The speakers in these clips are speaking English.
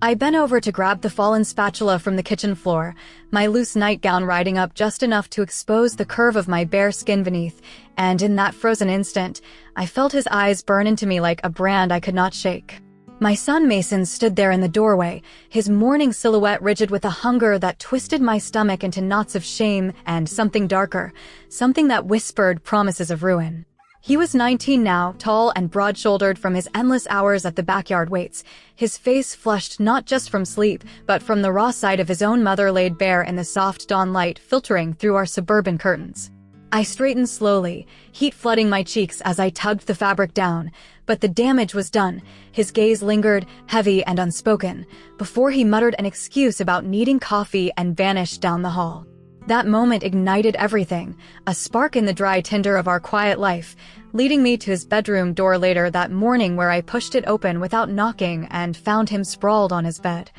I bent over to grab the fallen spatula from the kitchen floor, my loose nightgown riding up just enough to expose the curve of my bare skin beneath, and in that frozen instant, I felt his eyes burn into me like a brand I could not shake. My son Mason stood there in the doorway, his mourning silhouette rigid with a hunger that twisted my stomach into knots of shame and something darker, something that whispered promises of ruin. He was 19 now, tall and broad-shouldered from his endless hours at the backyard weights, his face flushed not just from sleep, but from the raw side of his own mother laid bare in the soft dawn light filtering through our suburban curtains. I straightened slowly, heat flooding my cheeks as I tugged the fabric down, but the damage was done. His gaze lingered, heavy and unspoken, before he muttered an excuse about needing coffee and vanished down the hall. That moment ignited everything, a spark in the dry tinder of our quiet life, leading me to his bedroom door later that morning where I pushed it open without knocking and found him sprawled on his bed.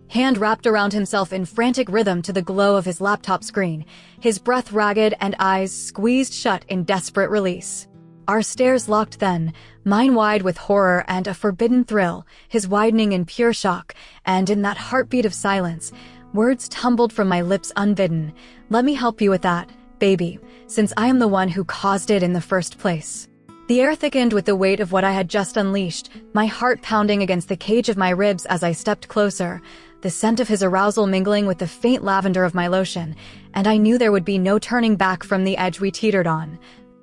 Hand wrapped around himself in frantic rhythm to the glow of his laptop screen, his breath ragged and eyes squeezed shut in desperate release. Our stares locked then, mine wide with horror and a forbidden thrill, his widening in pure shock, and in that heartbeat of silence, words tumbled from my lips unbidden. Let me help you with that, baby, since I am the one who caused it in the first place. The air thickened with the weight of what I had just unleashed, my heart pounding against the cage of my ribs as I stepped closer, the scent of his arousal mingling with the faint lavender of my lotion, and I knew there would be no turning back from the edge we teetered on.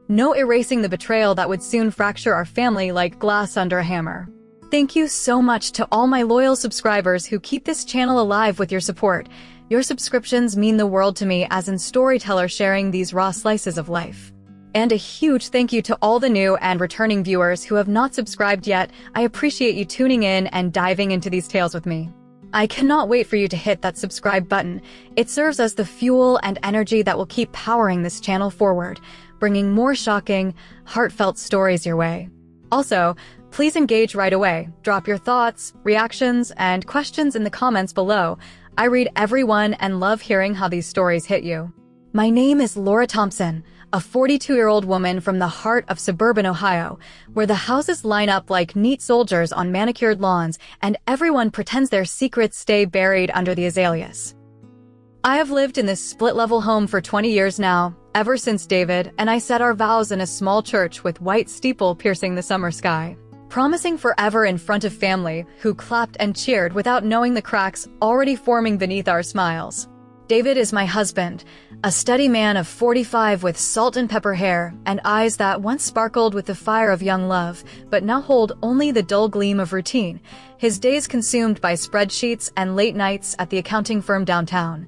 No erasing the betrayal that would soon fracture our family like glass under a hammer. Thank you so much to all my loyal subscribers who keep this channel alive with your support. Your subscriptions mean the world to me as a storyteller sharing these raw slices of life. And a huge thank you to all the new and returning viewers who have not subscribed yet. I appreciate you tuning in and diving into these tales with me. I cannot wait for you to hit that subscribe button. It serves as the fuel and energy that will keep powering this channel forward, bringing more shocking, heartfelt stories your way. Also, please engage right away. Drop your thoughts, reactions, and questions in the comments below. I read every one and love hearing how these stories hit you. My name is Laura Thompson, a 42-year-old woman from the heart of suburban Ohio, where the houses line up like neat soldiers on manicured lawns and everyone pretends their secrets stay buried under the azaleas. I have lived in this split-level home for 20 years now, ever since David and I said our vows in a small church with white steeple piercing the summer sky, promising forever in front of family who clapped and cheered without knowing the cracks already forming beneath our smiles. David is my husband, a steady man of 45 with salt and pepper hair and eyes that once sparkled with the fire of young love, but now hold only the dull gleam of routine, his days consumed by spreadsheets and late nights at the accounting firm downtown,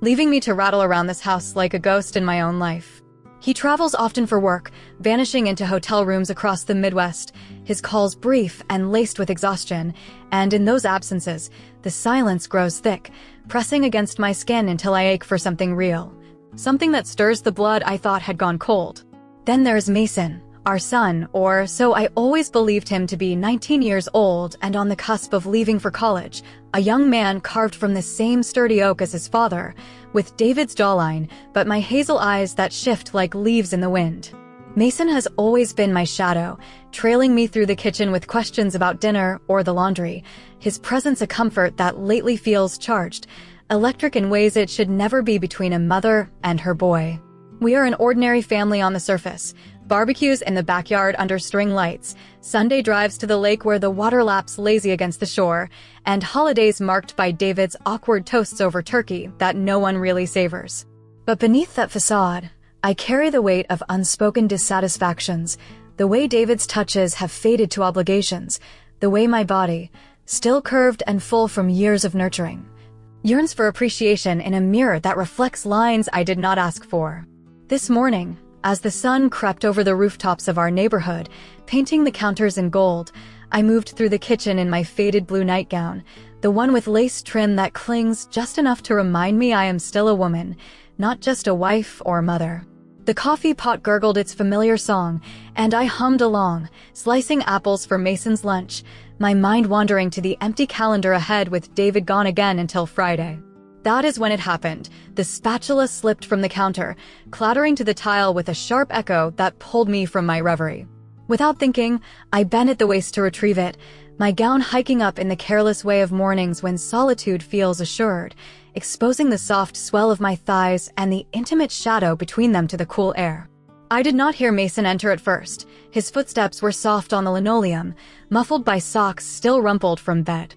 leaving me to rattle around this house like a ghost in my own life. He travels often for work, vanishing into hotel rooms across the Midwest, his calls brief and laced with exhaustion, and in those absences, the silence grows thick, pressing against my skin until I ache for something real. Something that stirs the blood I thought had gone cold. Then there's Mason, our son, or so I always believed him to be, 19 years old and on the cusp of leaving for college, a young man carved from the same sturdy oak as his father, with David's jawline, but my hazel eyes that shift like leaves in the wind. Mason has always been my shadow, trailing me through the kitchen with questions about dinner or the laundry, his presence a comfort that lately feels charged, electric in ways it should never be between a mother and her boy. We are an ordinary family on the surface, barbecues in the backyard under string lights, Sunday drives to the lake where the water laps lazy against the shore, and holidays marked by David's awkward toasts over turkey that no one really savors. But beneath that facade, I carry the weight of unspoken dissatisfactions, the way David's touches have faded to obligations, the way my body, still curved and full from years of nurturing, yearns for appreciation in a mirror that reflects lines I did not ask for. This morning, as the sun crept over the rooftops of our neighborhood, painting the counters in gold, I moved through the kitchen in my faded blue nightgown, the one with lace trim that clings just enough to remind me I am still a woman, not just a wife or mother. The coffee pot gurgled its familiar song, and I hummed along, slicing apples for Mason's lunch, my mind wandering to the empty calendar ahead with David gone again until Friday. That is when it happened. The spatula slipped from the counter, clattering to the tile with a sharp echo that pulled me from my reverie. Without thinking, I bent at the waist to retrieve it, my gown hiking up in the careless way of mornings when solitude feels assured, exposing the soft swell of my thighs and the intimate shadow between them to the cool air. I did not hear Mason enter at first. His footsteps were soft on the linoleum, muffled by socks still rumpled from bed.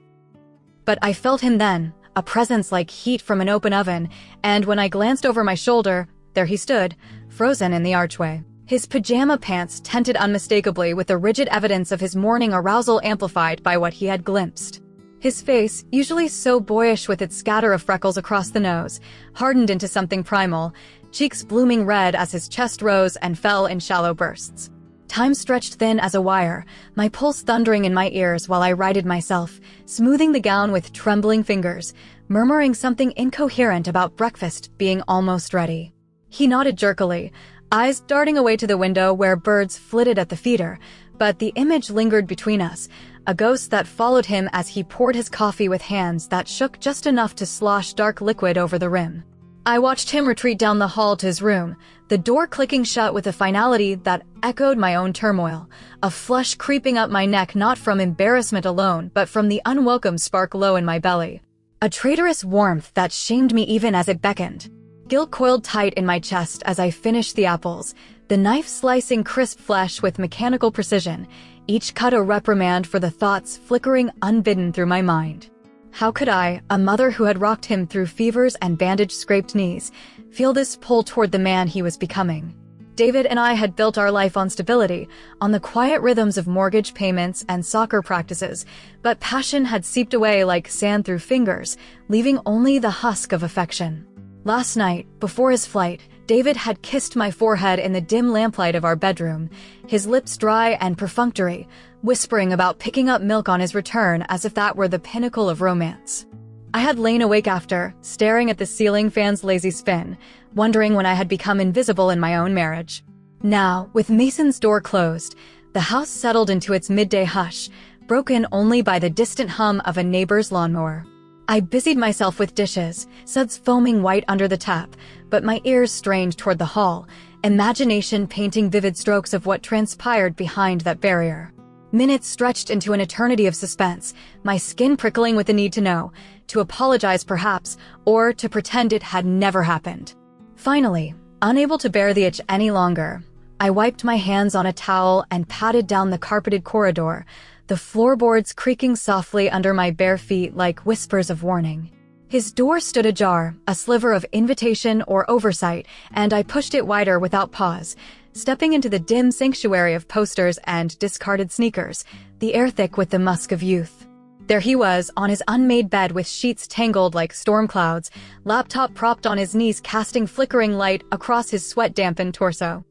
But I felt him then, a presence like heat from an open oven, and when I glanced over my shoulder, there he stood, frozen in the archway. His pajama pants tinted unmistakably with the rigid evidence of his morning arousal amplified by what he had glimpsed. His face, usually so boyish with its scatter of freckles across the nose, hardened into something primal, cheeks blooming red as his chest rose and fell in shallow bursts. Time stretched thin as a wire, my pulse thundering in my ears while I righted myself, smoothing the gown with trembling fingers, murmuring something incoherent about breakfast being almost ready. He nodded jerkily, eyes darting away to the window where birds flitted at the feeder, but the image lingered between us, a ghost that followed him as he poured his coffee with hands that shook just enough to slosh dark liquid over the rim. I watched him retreat down the hall to his room, the door clicking shut with a finality that echoed my own turmoil, a flush creeping up my neck not from embarrassment alone but from the unwelcome spark low in my belly. A traitorous warmth that shamed me even as it beckoned. Guilt coiled tight in my chest as I finished the apples, the knife slicing crisp flesh with mechanical precision, each cut a reprimand for the thoughts flickering unbidden through my mind. How could I, a mother who had rocked him through fevers and bandage-scraped knees, feel this pull toward the man he was becoming? David and I had built our life on stability, on the quiet rhythms of mortgage payments and soccer practices, but passion had seeped away like sand through fingers, leaving only the husk of affection. Last night, before his flight, David had kissed my forehead in the dim lamplight of our bedroom, his lips dry and perfunctory, whispering about picking up milk on his return as if that were the pinnacle of romance. I had lain awake after, staring at the ceiling fan's lazy spin, wondering when I had become invisible in my own marriage. Now, with Mason's door closed, the house settled into its midday hush, broken only by the distant hum of a neighbor's lawnmower. I busied myself with dishes, suds foaming white under the tap, but my ears strained toward the hall, imagination painting vivid strokes of what transpired behind that barrier. Minutes stretched into an eternity of suspense, my skin prickling with the need to know, to apologize perhaps, or to pretend it had never happened. Finally, unable to bear the itch any longer, I wiped my hands on a towel and patted down the carpeted corridor, the floorboards creaking softly under my bare feet like whispers of warning. His door stood ajar, a sliver of invitation or oversight, and I pushed it wider without pause, stepping into the dim sanctuary of posters and discarded sneakers, the air thick with the musk of youth. There he was, on his unmade bed with sheets tangled like storm clouds, laptop propped on his knees casting flickering light across his sweat-dampened torso.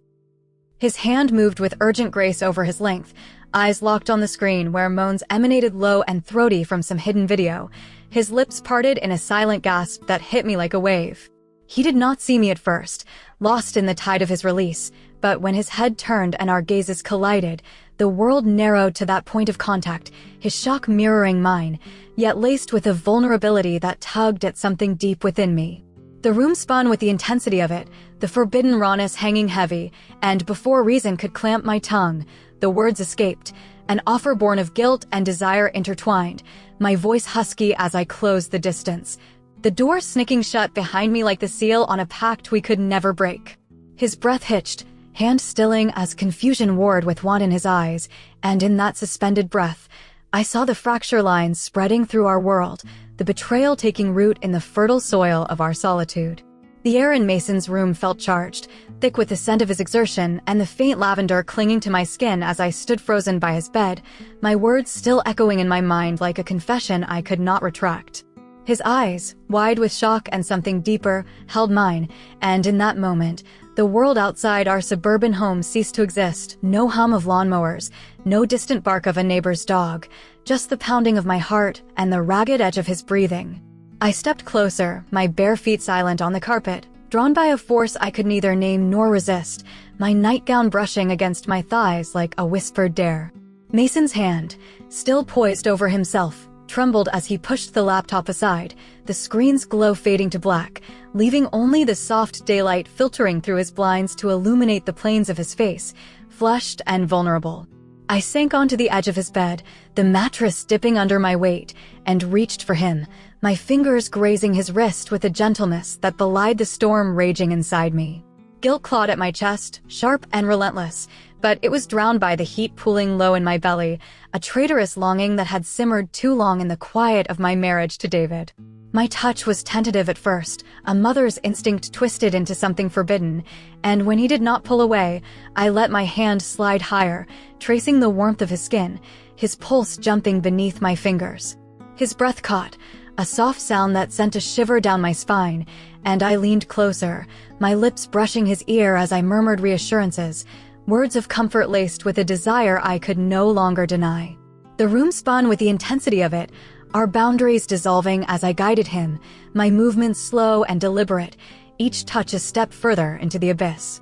His hand moved with urgent grace over his length, eyes locked on the screen where moans emanated low and throaty from some hidden video, his lips parted in a silent gasp that hit me like a wave. He did not see me at first, lost in the tide of his release, but when his head turned and our gazes collided, the world narrowed to that point of contact, his shock mirroring mine, yet laced with a vulnerability that tugged at something deep within me. The room spun with the intensity of it, the forbidden rawness hanging heavy, and before reason could clamp my tongue, the words escaped, an offer born of guilt and desire intertwined, my voice husky as I closed the distance, the door snicking shut behind me like the seal on a pact we could never break. His breath hitched, hand stilling as confusion warred with want in his eyes, and in that suspended breath, I saw the fracture lines spreading through our world, the betrayal taking root in the fertile soil of our solitude. The air in Mason's room felt charged, thick with the scent of his exertion and the faint lavender clinging to my skin as I stood frozen by his bed, my words still echoing in my mind like a confession I could not retract. His eyes, wide with shock and something deeper, held mine, and in that moment, the world outside our suburban home ceased to exist. No hum of lawnmowers, no distant bark of a neighbor's dog, just the pounding of my heart and the ragged edge of his breathing. I stepped closer, my bare feet silent on the carpet, drawn by a force I could neither name nor resist, my nightgown brushing against my thighs like a whispered dare. Mason's hand, still poised over himself, trembled as he pushed the laptop aside, the screen's glow fading to black, leaving only the soft daylight filtering through his blinds to illuminate the planes of his face, flushed and vulnerable. I sank onto the edge of his bed, the mattress dipping under my weight, and reached for him, my fingers grazing his wrist with a gentleness that belied the storm raging inside me. Guilt clawed at my chest, sharp and relentless, but it was drowned by the heat pooling low in my belly, a traitorous longing that had simmered too long in the quiet of my marriage to David. My touch was tentative at first, a mother's instinct twisted into something forbidden, and when he did not pull away, I let my hand slide higher, tracing the warmth of his skin, his pulse jumping beneath my fingers. His breath caught, a soft sound that sent a shiver down my spine, and I leaned closer, my lips brushing his ear as I murmured reassurances, words of comfort laced with a desire I could no longer deny. The room spun with the intensity of it, our boundaries dissolving as I guided him, my movements slow and deliberate, each touch a step further into the abyss.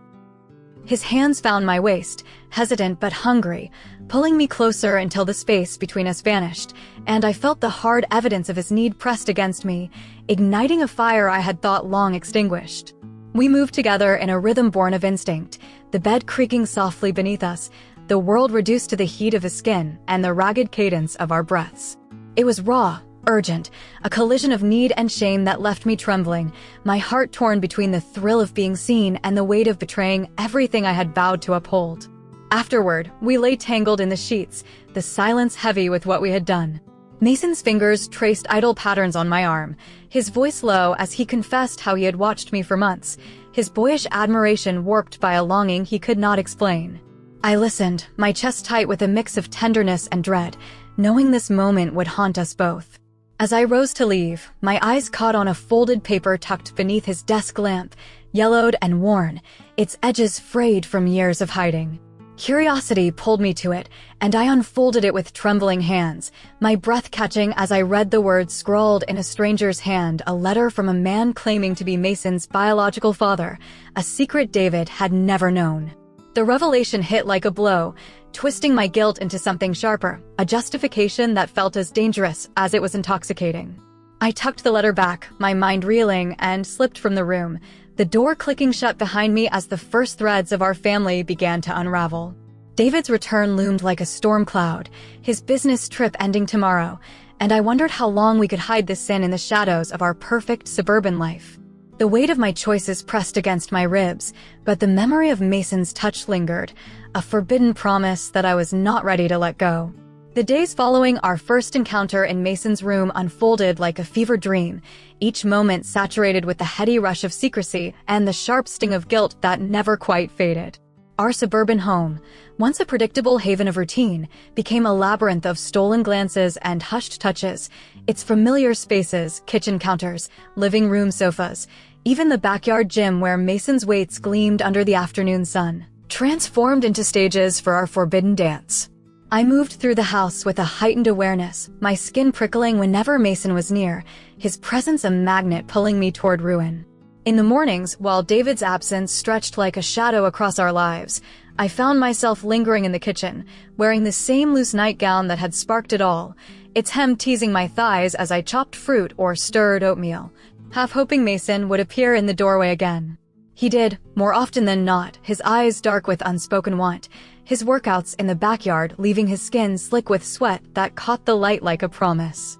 His hands found my waist, hesitant but hungry, pulling me closer until the space between us vanished, and I felt the hard evidence of his need pressed against me, igniting a fire I had thought long extinguished. We moved together in a rhythm born of instinct, the bed creaking softly beneath us, the world reduced to the heat of his skin and the ragged cadence of our breaths. It was raw, urgent, a collision of need and shame that left me trembling, my heart torn between the thrill of being seen and the weight of betraying everything I had vowed to uphold. Afterward, we lay tangled in the sheets, the silence heavy with what we had done. Mason's fingers traced idle patterns on my arm, his voice low as he confessed how he had watched me for months, his boyish admiration warped by a longing he could not explain. I listened, my chest tight with a mix of tenderness and dread, knowing this moment would haunt us both. As I rose to leave, my eyes caught on a folded paper tucked beneath his desk lamp, yellowed and worn, its edges frayed from years of hiding. Curiosity pulled me to it, and I unfolded it with trembling hands, my breath catching as I read the words scrawled in a stranger's hand, a letter from a man claiming to be Mason's biological father, a secret David had never known. The revelation hit like a blow, twisting my guilt into something sharper, a justification that felt as dangerous as it was intoxicating. I tucked the letter back, my mind reeling, and slipped from the room, the door clicking shut behind me as the first threads of our family began to unravel. David's return loomed like a storm cloud, his business trip ending tomorrow, and I wondered how long we could hide this sin in the shadows of our perfect suburban life. The weight of my choices pressed against my ribs, but the memory of Mason's touch lingered, a forbidden promise that I was not ready to let go. The days following our first encounter in Mason's room unfolded like a fever dream, each moment saturated with the heady rush of secrecy and the sharp sting of guilt that never quite faded. Our suburban home, once a predictable haven of routine, became a labyrinth of stolen glances and hushed touches, its familiar spaces, kitchen counters, living room sofas, even the backyard gym where Mason's weights gleamed under the afternoon sun, transformed into stages for our forbidden dance. I moved through the house with a heightened awareness, my skin prickling whenever Mason was near, his presence a magnet pulling me toward ruin. In the mornings, while David's absence stretched like a shadow across our lives, I found myself lingering in the kitchen, wearing the same loose nightgown that had sparked it all, its hem teasing my thighs as I chopped fruit or stirred oatmeal, half hoping Mason would appear in the doorway again. He did, more often than not, his eyes dark with unspoken want, his workouts in the backyard leaving his skin slick with sweat that caught the light like a promise.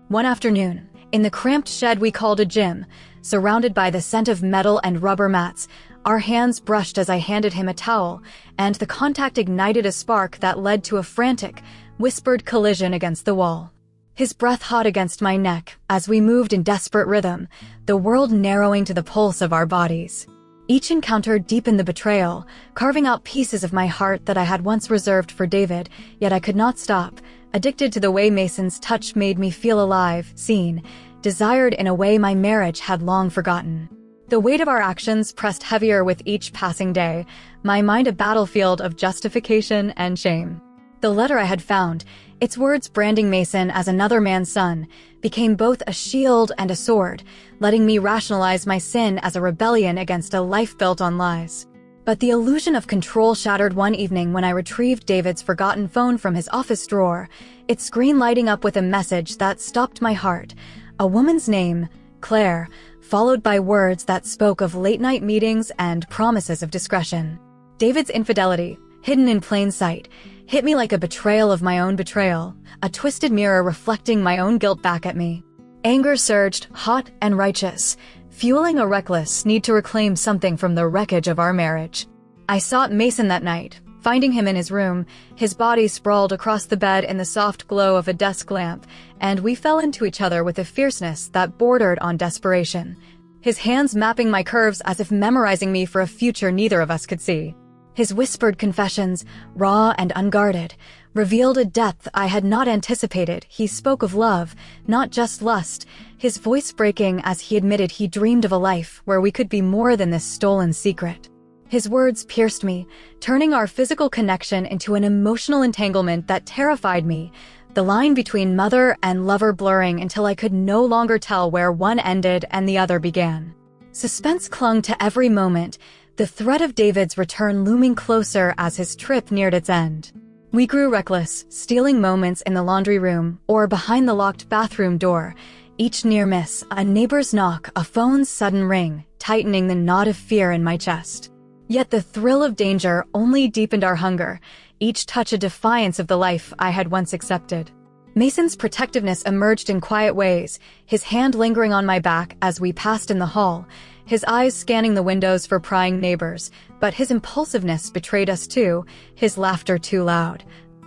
One afternoon, in the cramped shed we called a gym, surrounded by the scent of metal and rubber mats, our hands brushed as I handed him a towel, and the contact ignited a spark that led to a frantic, whispered collision against the wall. His breath hot against my neck as we moved in desperate rhythm, the world narrowing to the pulse of our bodies. Each encounter deepened the betrayal, carving out pieces of my heart that I had once reserved for David, yet I could not stop, addicted to the way Mason's touch made me feel alive, seen, desired in a way my marriage had long forgotten. The weight of our actions pressed heavier with each passing day, my mind a battlefield of justification and shame. The letter I had found, its words branding Mason as another man's son, became both a shield and a sword, letting me rationalize my sin as a rebellion against a life built on lies. But the illusion of control shattered one evening when I retrieved David's forgotten phone from his office drawer, its screen lighting up with a message that stopped my heart. A woman's name, Claire, followed by words that spoke of late-night meetings and promises of discretion. David's infidelity, hidden in plain sight, hit me like a betrayal of my own betrayal, a twisted mirror reflecting my own guilt back at me. Anger surged, hot and righteous, fueling a reckless need to reclaim something from the wreckage of our marriage. I sought Mason that night, finding him in his room, his body sprawled across the bed in the soft glow of a desk lamp, and we fell into each other with a fierceness that bordered on desperation. His hands mapping my curves as if memorizing me for a future neither of us could see. His whispered confessions, raw and unguarded, revealed a depth I had not anticipated. He spoke of love, not just lust, his voice breaking as he admitted he dreamed of a life where we could be more than this stolen secret. His words pierced me, turning our physical connection into an emotional entanglement that terrified me, the line between mother and lover blurring until I could no longer tell where one ended and the other began. Suspense clung to every moment, the threat of David's return looming closer as his trip neared its end. We grew reckless, stealing moments in the laundry room or behind the locked bathroom door, each near miss, a neighbor's knock, a phone's sudden ring, tightening the knot of fear in my chest. Yet the thrill of danger only deepened our hunger, each touch a defiance of the life I had once accepted. Mason's protectiveness emerged in quiet ways, his hand lingering on my back as we passed in the hall, his eyes scanning the windows for prying neighbors, but his impulsiveness betrayed us too, his laughter too loud,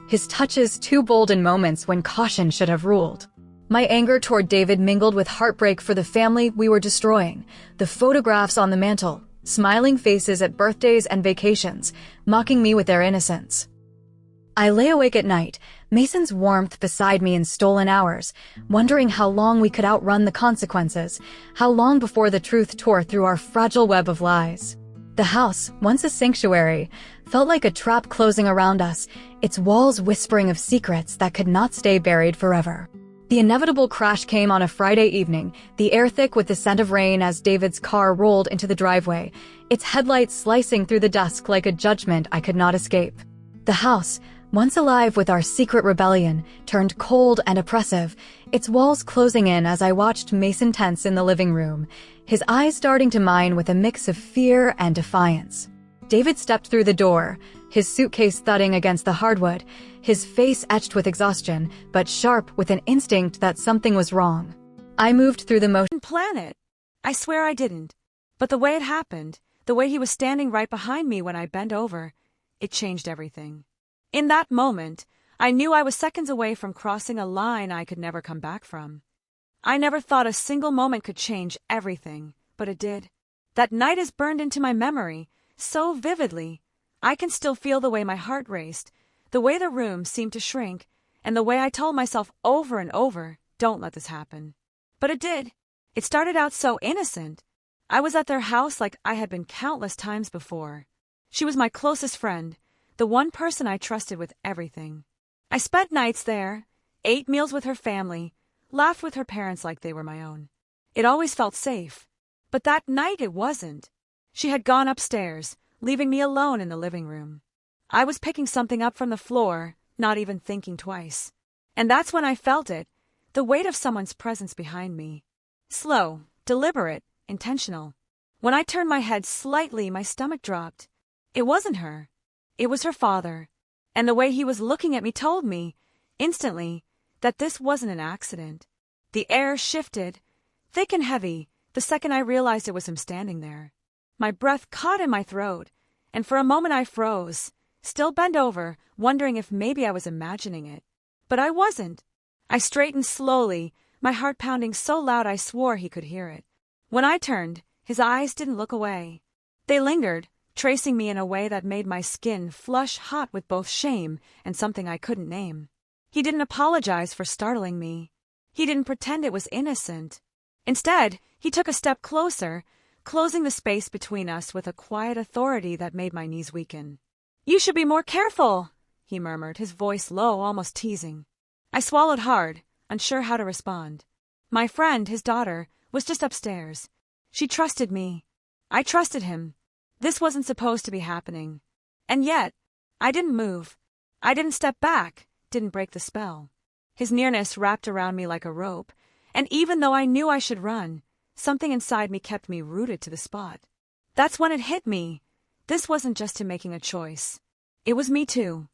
his touches too bold in moments when caution should have ruled. My anger toward David mingled with heartbreak for the family we were destroying, the photographs on the mantle, smiling faces at birthdays and vacations, mocking me with their innocence. I lay awake at night, Mason's warmth beside me in stolen hours, wondering how long we could outrun the consequences, how long before the truth tore through our fragile web of lies. The house, once a sanctuary, felt like a trap closing around us, its walls whispering of secrets that could not stay buried forever. The inevitable crash came on a Friday evening, the air thick with the scent of rain as David's car rolled into the driveway, its headlights slicing through the dusk like a judgment I could not escape. The house, once alive with our secret rebellion, turned cold and oppressive, its walls closing in as I watched Mason tense in the living room, his eyes darting to mine with a mix of fear and defiance. David stepped through the door, his suitcase thudding against the hardwood, his face etched with exhaustion, but sharp with an instinct that something was wrong. I moved through the motion. Plan it. I swear I didn't. But the way it happened, the way he was standing right behind me when I bent over, it changed everything. In that moment, I knew I was seconds away from crossing a line I could never come back from. I never thought a single moment could change everything, but it did. That night is burned into my memory, so vividly. I can still feel the way my heart raced, the way the room seemed to shrink, and the way I told myself over and over, don't let this happen. But it did. It started out so innocent. I was at their house like I had been countless times before. She was my closest friend, the one person I trusted with everything. I spent nights there, ate meals with her family, laughed with her parents like they were my own. It always felt safe. But that night it wasn't. She had gone upstairs, leaving me alone in the living room. I was picking something up from the floor, not even thinking twice. And that's when I felt it, the weight of someone's presence behind me. Slow, deliberate, intentional. When I turned my head slightly, my stomach dropped. It wasn't her. It was her father. And the way he was looking at me told me, instantly, that this wasn't an accident. The air shifted, thick and heavy, the second I realized it was him standing there. My breath caught in my throat, and for a moment I froze, still bent over, wondering if maybe I was imagining it. But I wasn't. I straightened slowly, my heart pounding so loud I swore he could hear it. When I turned, his eyes didn't look away. They lingered, tracing me in a way that made my skin flush hot with both shame and something I couldn't name. He didn't apologize for startling me. He didn't pretend it was innocent. Instead, he took a step closer, closing the space between us with a quiet authority that made my knees weaken. "You should be more careful," he murmured, his voice low, almost teasing. I swallowed hard, unsure how to respond. My friend, his daughter, was just upstairs. She trusted me. I trusted him. This wasn't supposed to be happening. And yet, I didn't move. I didn't step back, didn't break the spell. His nearness wrapped around me like a rope, and even though I knew I should run, something inside me kept me rooted to the spot. That's when it hit me. This wasn't just him making a choice. It was me too.